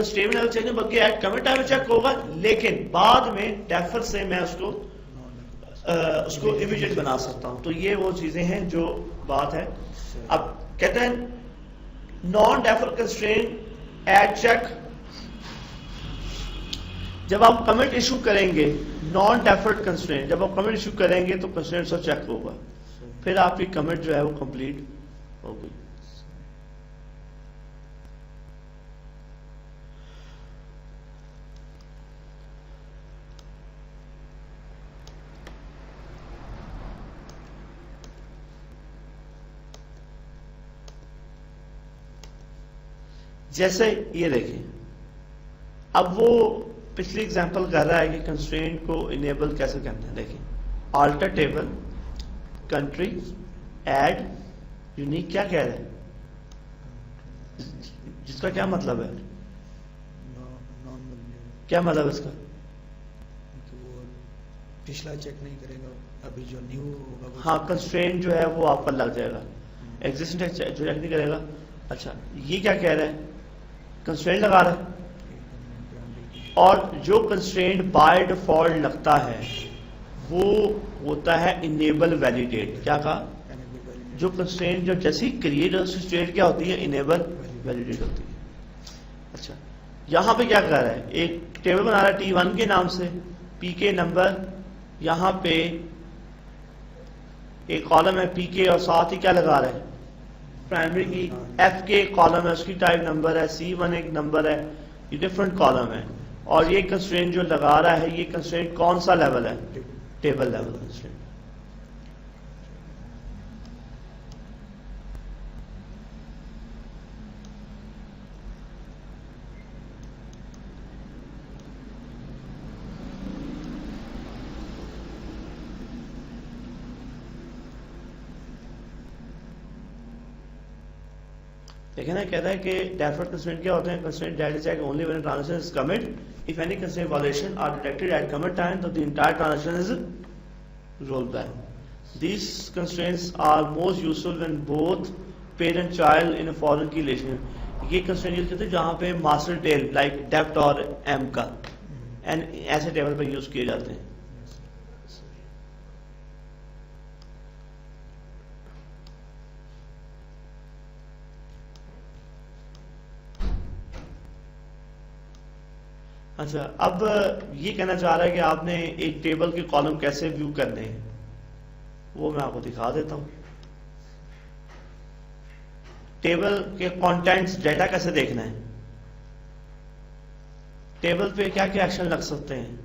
Statement level check नहीं बल्कि eight commit time check होगा, लेकिन बाद में डेफर से मैं उसको इमीडिएट बना सकता हूं। तो ये वो चीजें हैं जो बात है। अब कहते हैं non defer constraint at check, जब आप कमिट इशू करेंगे नॉन डेफर्ड कंस्ट्रेंट, जब आप कमिट इशू करेंगे तो कंस्ट्रेंट से चेक होगा, फिर आपकी कमिट जो है वो कंप्लीट हो गई। जैसे ये देखें, अब वो पिछली एग्जांपल कर रहा है कि कंस्ट्रेंट को इनेबल कैसे करना है। देखें, alter table country add unique, क्या कह रहा है, जिसका क्या मतलब है, क्या मतलब इसका, पिछला चेक नहीं करेगा, अभी जो न्यू होगा। हाँ, कंस्ट्रेंट जो है वो आप पर लग जाएगा, एग्जिस्टिंग जो चेक नहीं करेगा। अच्छा, ये क्या कह रहा है, कंस्ट्रेंट लगा रहा है, और जो कंस्ट्रेंट बाय डिफॉल्ट लगता है वो होता है इनेबल वैलिडेट। क्या कहा, जो कंस्ट्रेंट जो जैसे ही क्रिएट स्टेट क्या होती है, इनेबल वैलिडेट होती है। अच्छा, यहां पे क्या कर रहा है, एक टेबल बना रहा है T1 के नाम से, पी के नंबर, यहां पे एक कॉलम है पी के और साथ ही क्या लगा रहा है, प्राइमरी की एफ के कॉलम है, उसकी टाइप नंबर है, C1 एक नंबर है, ये डिफरेंट कॉलम है। और ये कंस्ट्रेंट जो लगा रहा है, ये कंस्ट्रेंट कौन सा लेवल है, टेबल लेवल कंस्ट्रेंट। देखिए ना, कहता है कि डेफर्ड कंस्ट्रेंट क्या होते हैं, constraint that is only when transaction is commit, if any constraint violation are detected at commit time तो the entire transaction is roll back. These constraints are most useful when both parent child in a foreign की relation. ये constraint use करते हैं जहां पे master tell like डेप्ट और M का and ऐसे टेबल पर यूज किए जाते हैं। अच्छा, अब ये कहना चाह रहा है कि आपने एक टेबल के कॉलम कैसे व्यू करने हैं, वो मैं आपको दिखा देता हूं। टेबल के कंटेंट्स डेटा कैसे देखना है, टेबल पे क्या क्या एक्शन लग सकते हैं।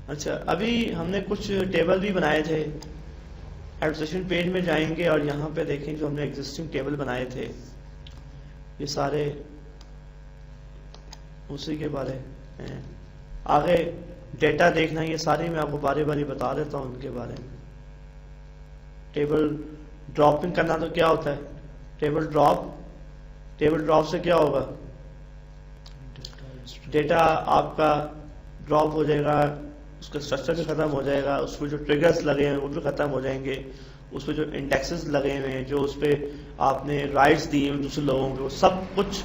अच्छा, अभी हमने कुछ टेबल भी बनाए थे, एडमिनिस्ट्रेशन पेज में जाएंगे और यहाँ पे देखें जो हमने एग्जिस्टिंग टेबल बनाए थे, ये सारे उसी के बारे हैं। आगे डेटा देखना, ये सारी मैं आपको बारी बारी बता देता हूँ उनके बारे में। टेबल ड्रॉपिंग करना तो क्या होता है, टेबल ड्रॉप से क्या होगा, डेटा आपका ड्रॉप हो जाएगा, उसका स्ट्रक्चर भी खत्म हो जाएगा, उसमें जो ट्रिगर्स लगे हैं वो भी खत्म हो जाएंगे, उसमें जो इंडेक्सेस लगे हुए हैं, जो उस पर आपने राइट्स दिए हैं दूसरे लोगों के, वो सब कुछ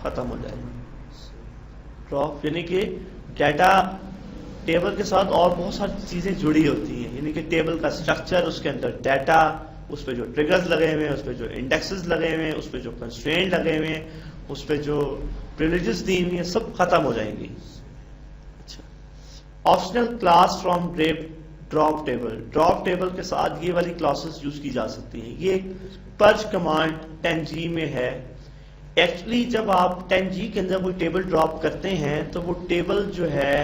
खत्म हो जाएगा। ड्रॉप यानी कि डेटा टेबल के साथ और बहुत सारी चीजें जुड़ी होती हैं, यानी कि टेबल का स्ट्रक्चर, उसके अंदर डाटा, उस पर जो ट्रिगर्स लगे हुए हैं, उस पर जो इंडेक्सेस लगे हुए हैं, उस पर जो कंस्ट्रेंट लगे हुए हैं, उस पर जो प्रिविलेजेस दी हुई है सब खत्म हो जाएंगी। अच्छा, optional class from drop table, drop table के साथ ये वाली क्लासेस यूज की जा सकती हैं। ये पर्च कमांड 10G में है। एक्चुअली जब आप 10G के अंदर कोई टेबल ड्रॉप करते हैं तो वो टेबल जो है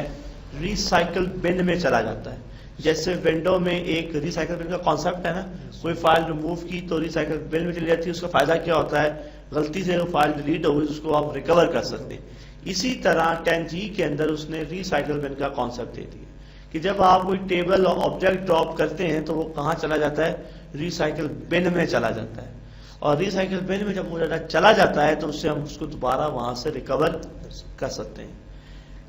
रिसाइकल बिन में चला जाता है। जैसे विंडो में एक रिसाइकल बिन का कॉन्सेप्ट है ना, कोई फाइल रिमूव की तो रिसाइकल बिन में चली जाती है। उसका फायदा क्या होता है, गलती से फाइल डिलीट हो गई उसको आप रिकवर कर सकते हैं। इसी तरह 10G के अंदर उसने रिसाइकल बिन का कॉन्सेप्ट दे दिया कि जब आप कोई टेबल और ऑब्जेक्ट ड्रॉप करते हैं तो वो कहाँ चला जाता है, रिसाइकल बिन में चला जाता है। और रिसाइकल बिन में जब वो चला जाता है तो उससे हम उसको दोबारा वहां से रिकवर कर सकते हैं।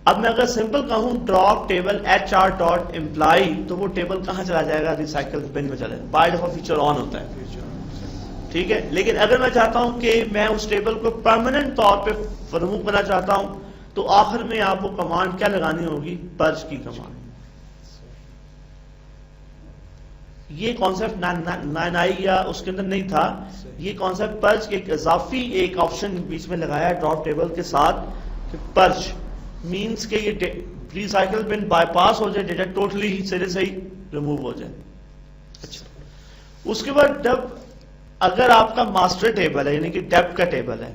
अब मैं अगर सिंपल कहूं ड्रॉप टेबल HR.imply तो वो टेबल कहां चला जाएगा, रिसाइकल बिन में चला जाएगा। बाय डिफॉल्ट फीचर ऑन होता है, ठीक है। लेकिन अगर मैं चाहता हूं कि मैं उस टेबल को परमानेंट तौर पे रिमूव करना चाहता हूं तो आखिर में आपको कमांड क्या लगानी होगी, पर्च की कमांड। ये कॉन्सेप्ट 9i या उसके अंदर नहीं था, ये कॉन्सेप्ट पर्च के इजाफी एक ऑप्शन बीच में लगाया ड्रॉप टेबल के साथ कि पर्च मींस के ये रिसाइकल बिन बाईपास हो जाए, डेटा टोटली ही सिरे से ही रिमूव हो जाए। अच्छा, उसके बाद जब अगर आपका मास्टर टेबल है यानी कि डेप्थ का टेबल है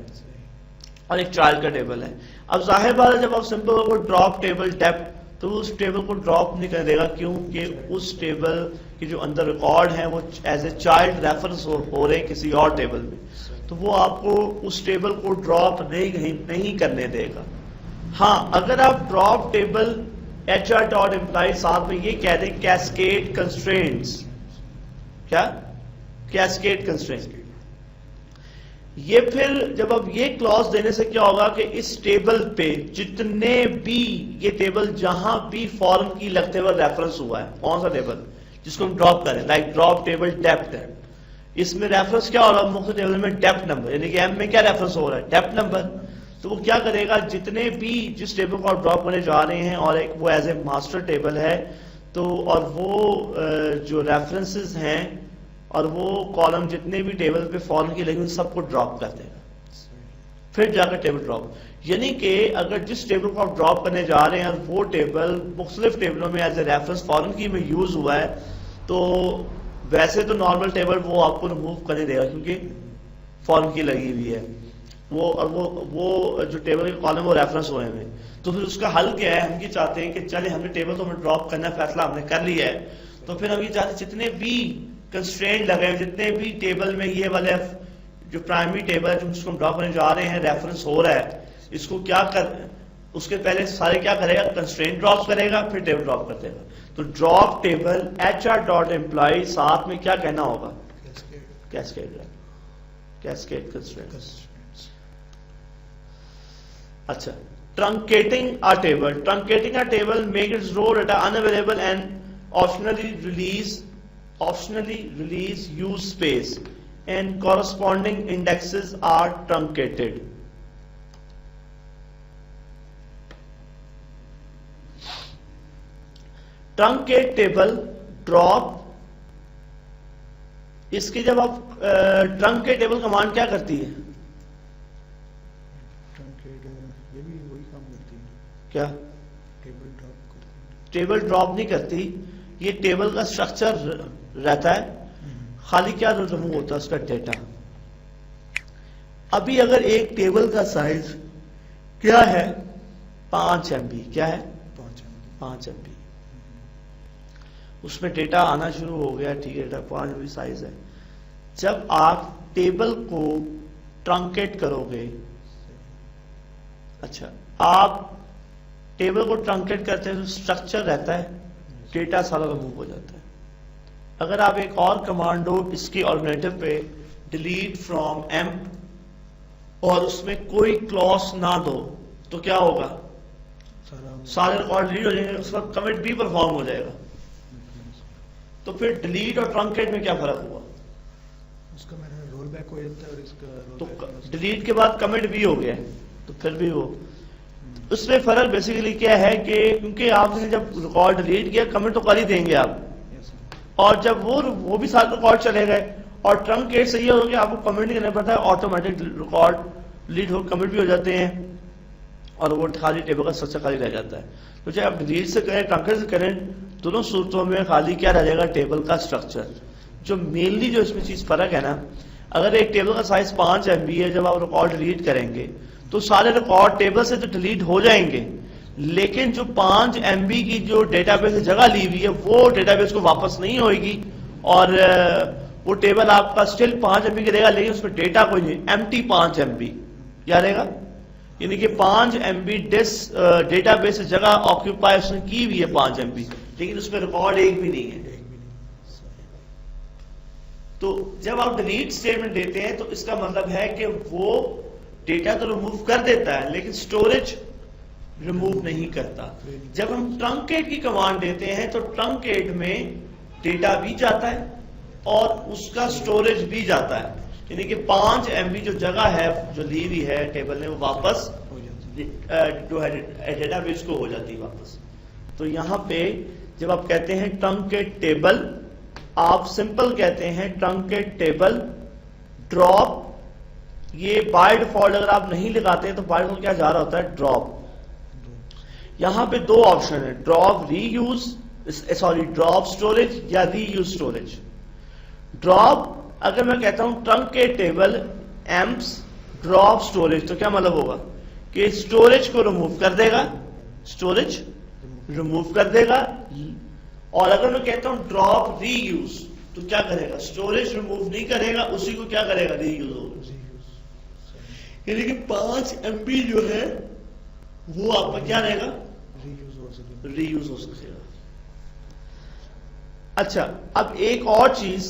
और एक चाइल्ड का टेबल है, अब जाहिर बात है जब आप सिंपल ड्रॉप टेबल डेप्थ तो उस टेबल को ड्रॉप नहीं कर देगा, क्योंकि उस टेबल के जो अंदर रिकॉर्ड है वो एज ए चाइल्ड रेफरेंस हो रहे हैं किसी और टेबल में, तो वो आपको उस टेबल को ड्रॉप नहीं करने देगा। हाँ, अगर आप ड्रॉप टेबल HR.imply साथ में ये कह दें कैस्केड कंस्ट्रेंट्स, क्या कैस्केड कंस्ट्रेंट्स, ये फिर जब अब ये क्लॉज देने से क्या होगा कि इस टेबल पे जितने भी ये टेबल जहां भी फॉर्म की लगते हुए रेफरेंस हुआ है, कौन सा टेबल जिसको हम ड्रॉप करें, लाइक ड्रॉप टेबल डेप्थ है, इसमें रेफरेंस क्या हो रहा है, मुख्य टेबल में डेप्थ नंबर यानी कि M में क्या रेफरेंस हो रहा है, डेप्थ नंबर। तो वो क्या करेगा, जितने भी जिस टेबल को आप ड्रॉप करने जा रहे हैं और एक वो एज ए मास्टर टेबल है तो और वो जो रेफरेंसेस हैं और वो कॉलम जितने भी टेबल पे फॉर्म की लगी उन सबको ड्रॉप कर देगा, फिर जाकर टेबल ड्रॉप। यानी कि अगर जिस टेबल को आप ड्रॉप करने जा रहे हैं वो टेबल मुख्तलिफ टेबलों में एज ए रेफरेंस फॉर्म की में यूज हुआ है तो वैसे तो नॉर्मल टेबल वो आपको रिमूव करने देगा क्योंकि फॉर्म की लगी हुई है वो जो टेबल के कॉलम वो रेफरेंस हुए हैं। तो फिर उसका हल क्या है, हम ये चाहते हैं कि चले हमने टेबल तो हमें ड्रॉप करना फैसला हमने कर लिया है, तो फिर हम ये चाहते हैं जितने भी कंस्ट्रेंट लगे जितने भी टेबल में ये वाले जो प्राइमरी टेबल है जिसको हम ड्रॉप करने जा रहे हैं रेफरेंस हो रहा है, इसको क्या कर उसके पहले सारे क्या करेगा, कंस्ट्रेंट ड्रॉप करेगा फिर टेबल ड्रॉप कर देगा। तो ड्रॉप टेबल HR.imply साथ में क्या कहना होगा, कैस्केड कंस्ट्रेंट्स। अच्छा, truncating a table make its raw data unavailable and optionally release use space and corresponding indexes are truncated. Truncate table drop, इसकी जब आप truncate table कमांड क्या करती है, ये भी वही काम करती है क्या टेबल ड्रॉप नहीं करती, ये टेबल का स्ट्रक्चर रहता है, खाली क्या रिमूव होता है उसका डेटा। अभी अगर एक टेबल का साइज क्या है 5 MB, क्या है 5 MB, उसमें डेटा आना शुरू हो गया, ठीक है, डेटा 5 MB साइज है। जब आप टेबल को ट्रंकेट करोगे, अच्छा आप टेबल को ट्रंकेट करते हैं तो स्ट्रक्चर रहता है, डेटा सारा रिमूव हो जाता है। अगर आप एक और कमांड दो इसकी ऑल्टरनेटिव पे डिलीट फ्रॉम M और उसमें कोई क्लॉज ना दो तो क्या होगा, सारे रिकॉर्ड डिलीट हो जाएंगे, उसका कमिट भी परफॉर्म हो जाएगा। तो फिर डिलीट और ट्रंकेट में क्या फर्क हुआ, उसका मैंने रोल बैक हो जाता है और इसका तो डिलीट के बाद कमिट भी हो गया तो फिर भी वो उसमें फर्क बेसिकली क्या है कि क्योंकि आपने जब रिकॉर्ड डिलीट किया कमिट तो कर ही देंगे आप, और जब वो भी साथ रिकॉर्ड चले गए और ट्रंकेट से ये हो गया आपको कमिट नहीं करना पड़ता है, ऑटोमेटिक रिकॉर्ड डिलीट हो कमिट भी हो जाते हैं और वो खाली टेबल का स्ट्रक्चर खाली रह जाता है। तो चाहे आप डिलीट से करें ट्रंकेट से करें, दोनों सूरतों में खाली क्या रह जाएगा, टेबल का स्ट्रक्चर। जो मेनली जो इसमें चीज फर्क है ना, अगर एक टेबल का साइज 5 MB है, जब आप रिकॉर्ड डिलीट करेंगे तो सारे रिकॉर्ड टेबल से तो डिलीट हो जाएंगे, लेकिन जो 5 MB की जो डेटाबेस से जगह ली हुई है वो डेटाबेस को वापस नहीं होगी और वो टेबल आपका स्टिल 5 MB की रहेगा, लेकिन उसमें डेटा कोई नहीं, एम्प्टी 5 MB क्या रहेगा, यानी कि 5 MB डेटाबेस से जगह ऑक्यूपाई उसने की हुई है 5 MB, लेकिन उसमें रिकॉर्ड एक भी नहीं है। तो जब आप डिलीट स्टेटमेंट देते हैं तो इसका मतलब है कि वो डेटा तो रिमूव कर देता है लेकिन स्टोरेज रिमूव नहीं करता। जब हम ट्रंकेट की कमांड देते हैं तो ट्रंकेट में डेटा भी जाता है और उसका स्टोरेज भी जाता है, यानी कि 5 MB जो जगह है जो ली हुई है टेबल ने वो वापस जो है डेटाबेस को हो जाती है वापस। तो यहां पे जब आप कहते हैं ट्रंकेट टेबल, आप सिंपल कहते हैं ट्रंकेट टेबल ड्रॉप। ये बाय डिफॉल्ट अगर आप नहीं लगाते हैं तो बाय डिफॉल्ट क्या जा रहा होता है, ड्रॉप। यहां पे दो ऑप्शन है, drop reuse, sorry drop storage या रीयूज स्टोरेज। ड्रॉप अगर मैं कहता हूं truncate table amps drop storage, तो क्या मतलब होगा कि स्टोरेज को रिमूव कर देगा, स्टोरेज रिमूव कर देगा। और अगर मैं कहता हूं ड्रॉप रीयूज तो क्या करेगा, स्टोरेज रिमूव नहीं करेगा, उसी को क्या करेगा, रीयूज होगा। यानी कि 5 MB जो है वो आपका क्या रहेगा, रीयूज हो सकेगा। अच्छा, अब एक और चीज,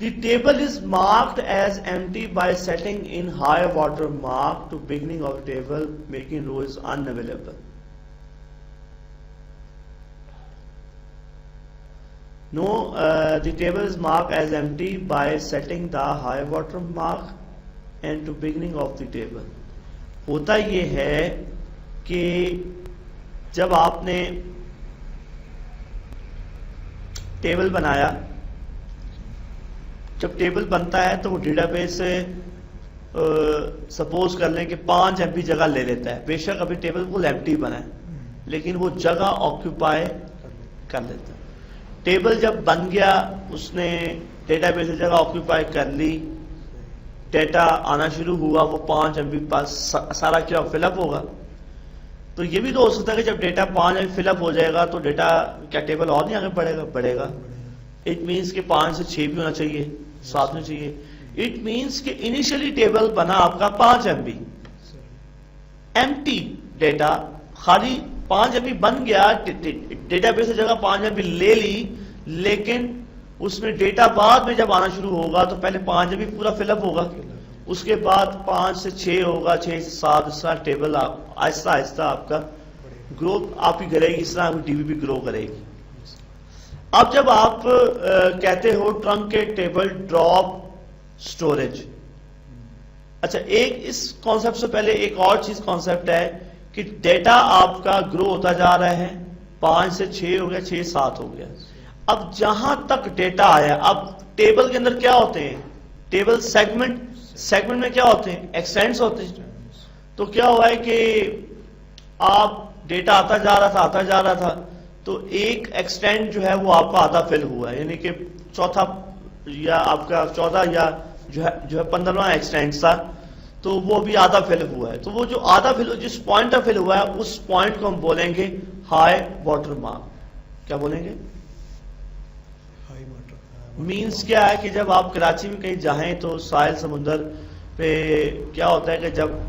the table is marked as empty by setting in high water mark to beginning of table making row is unavailable. No, the table is marked as empty by setting the high water mark and to beginning of the table। होता ये है कि जब आपने table बनाया, जब table बनता है तो वो डेटाबेस से सपोज कर लें कि 5 MB जगह ले लेता है, बेशक अभी टेबल फुल एम्प्टी बना है लेकिन वो जगह ऑक्यूपाई कर लेता है। टेबल जब बन गया, उसने डेटाबेस से जगह ऑक्यूपाई कर ली, डेटा आना शुरू हुआ, वो 5 MB पास सारा क्या फिलअप होगा। तो ये भी तो हो सकता है कि जब डेटा 5 MB फिलअप हो जाएगा तो डेटा क्या टेबल और नहीं आगे बढ़ेगा, बढ़ेगा। इट मीन्स कि 5 से 6 भी होना चाहिए, 7 में चाहिए। इट मीन्स कि इनिशियली टेबल बना आपका 5 MB, एम्प्टी डेटा खाली 5 MB बन गया, डेटाबेस से जगह 5 MB ले ली, लेकिन उसमें डेटा बाद में जब आना शुरू होगा तो पहले 5 MB पूरा फिलअप होगा, उसके बाद 5 से 6 होगा, 6 से 7, इस तरह टेबल आहिस्ता आहिस्ता आपका ग्रोथ आप ही करेगी, इस तरह डीबी भी ग्रो करेगी। अब जब आप कहते हो ट्रंकेट टेबल ड्रॉप स्टोरेज, अच्छा एक इस कॉन्सेप्ट से पहले एक और चीज कॉन्सेप्ट है कि डेटा आपका ग्रो होता जा रहा है, 5 से 6 हो गया, 6 7 हो गया। अब जहां तक डेटा आया, अब टेबल के अंदर क्या होते हैं, टेबल सेगमेंट, सेगमेंट में क्या होते हैं, एक्सटेंड्स होते हैं। तो क्या हुआ है कि आप डेटा आता जा रहा था, तो एक एक्सटेंड जो है वो आपका आधा फिल हुआ है, यानी कि चौथा या आपका 14 या जो है 15वां एक्सटेंड था, तो वो भी आधा फिल हुआ है। तो वो जो आधा फिल, जिस पॉइंट का फिल हुआ है उस पॉइंट को हम बोलेंगे हाई वाटर मार्क। क्या बोलेंगे, हाई वाटर। मीन्स क्या है कि जब आप कराची में कहीं जाएं तो साहिल समुंदर पे क्या होता है कि जब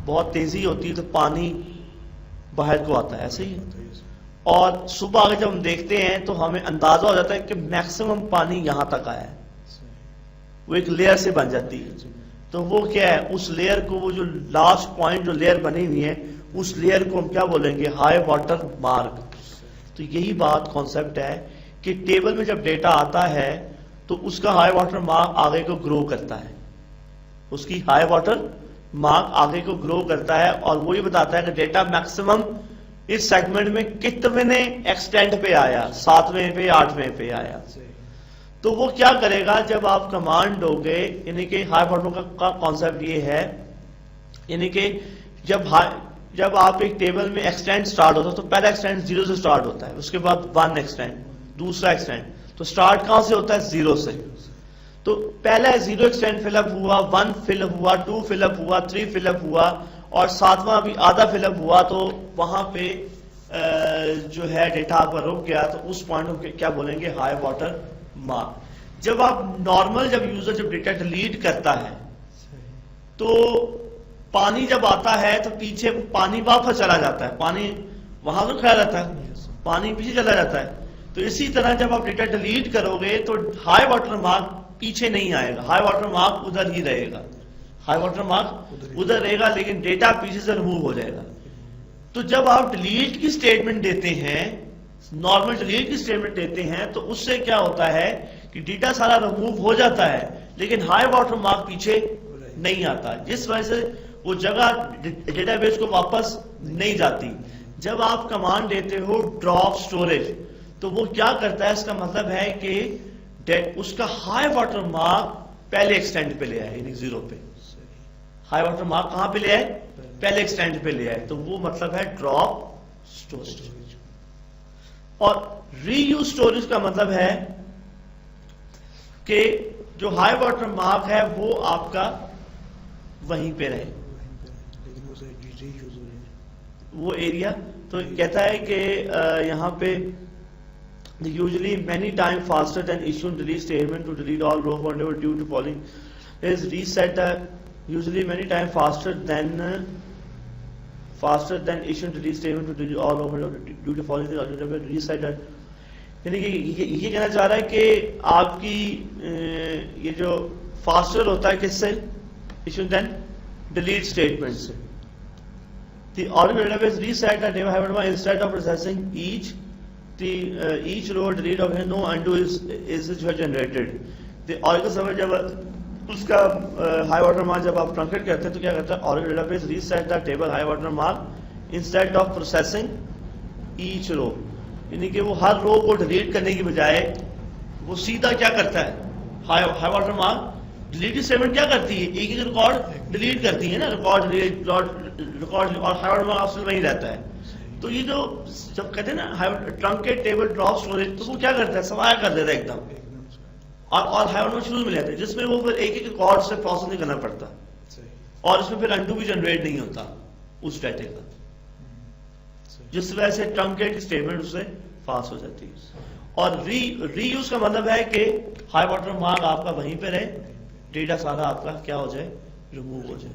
बहुत तेजी होती है तो पानी बाहर को आता है, ऐसे ही है। और सुबह आगे जब हम देखते हैं तो हमें अंदाजा हो जाता है कि मैक्सिमम पानी यहां तक आया है, वो एक लेयर से बन जाती है। तो वो क्या है, उस लेयर को, वो जो लास्ट पॉइंट जो लेयर बनी हुई है उस लेयर को हम क्या बोलेंगे, हाई वाटर मार्क। तो यही बात कॉन्सेप्ट है कि टेबल में जब डेटा आता है तो उसका हाई वाटर मार्क आगे को ग्रो करता है, उसकी हाई वाटर मार्क आगे को ग्रो करता है और वो ये बताता है कि डेटा मैक्सिमम इस सेगमेंट में कितने एक्सटेंट पे आया, 7वें पे 8वें पे आया। तो वो क्या करेगा, जब आप कमांड दोगे, यानी कि हाई वाटर का कॉन्सेप्ट ये है, यानी कि जब आप एक टेबल में एक्सटेंड स्टार्ट होता है तो पहला एक्सटेंड 0 से स्टार्ट होता है, उसके बाद 1 एक्सटेंड, दूसरा एक्सटेंड, तो स्टार्ट कहां से होता है? 0 से। तो पहला 0 एक्सटेंड फिलअप हुआ, 1 फिलअप हुआ, 2 फिलअप हुआ, 3 फिलअप हुआ और 7वां भी आधा फिलअप हुआ, तो वहां पे जो है डेटा आपका रुक गया, तो उस पॉइंट को क्या बोलेंगे? High water mark. जब आप नॉर्मल जब यूजर जब डेटा डिलीट करता है तो पानी जब आता है तो पीछे पानी वापस चला जाता है, पानी वहां तो खड़ा रहता है, पानी पीछे चला जाता है। तो इसी तरह जब आप डेटा डिलीट करोगे तो हाई वाटर मार्क पीछे नहीं आएगा, हाई वाटर मार्क उधर ही रहेगा, हाई वाटर मार्क उधर रहेगा, लेकिन डेटा पीछे से रिमूव हो जाएगा। तो जब आप डिलीट की स्टेटमेंट देते हैं, नॉर्मल डिलीट की स्टेटमेंट देते हैं, तो उससे क्या होता है कि डेटा सारा रिमूव हो जाता है, लेकिन हाई वाटर मार्क पीछे नहीं आता, जिस वजह से वो जगह डेटाबेस को वापस नहीं जाती। जब आप कमांड देते हो ड्रॉप स्टोरेज, तो वो क्या करता है? इसका मतलब है कि उसका हाई वाटर मार्क पहले एक्सटेंड पे ले आए, यानी 0 पे। हाई वाटर मार्क कहां पे ले आए? पहले एक्सटेंड पे ले आए, तो वो मतलब है ड्रॉप स्टोरेज। और रीयूज स्टोरेज का मतलब है कि जो हाई वाटर मार्क है वो आपका वहीं पे रहे, लेकिन वो रीयूज हो रहे वो एरिया। तो कहता है कि यहां पे usually many time faster than issue delete statement to delete all row whatever due to following is reset, usually many time faster than issue delete statement to delete all row whatever due to following reset. यानी कि ये कहना चाह रहा है कि आपकी ये जो फास्टर होता है किससे? इशू देन डिलीट स्टेटमेंट से। The Oracle database reset the table however instead of processing each row delete of no undo is generated. The Oracle server जब उसका high water mark जब आप ट्रंकेट करते हैं तो क्या करता है? Oracle database reset the table high water mark instead of processing each row, यानी कि वो हर रो को डिलीट करने की बजाय वो सीधा क्या करता है? High water mark delete statement क्या करती है? एक एक रिकॉर्ड डिलीट करती है ना, रिकॉर्ड डिलीट रिकॉर्ड, और हाई वाटर मार्क असल वहीं रहता है। तो ये जो जब कहते हैं ना ट्रंकेट टेबल ड्रॉप स्टोरेज, तो वो क्या करता है? समाया कर देता है एकदम, और हाई वाटर मार्क शुरू में लेता है, जिसमें वो फिर एक एक रिकॉर्ड से प्रोसेस नहीं करना पड़ता, और इसमें फिर अंडू भी जनरेट नहीं होता उस डाटे का, जिस वजह से ट्रंकेट की स्टेटमेंट उससे फास्ट हो जाती है। और रीयूज का मतलब है कि हाई वाटर मार्क आपका वहीं पे रहे, डेटा सारा आपका क्या हो जाए? रिमूव हो जाए।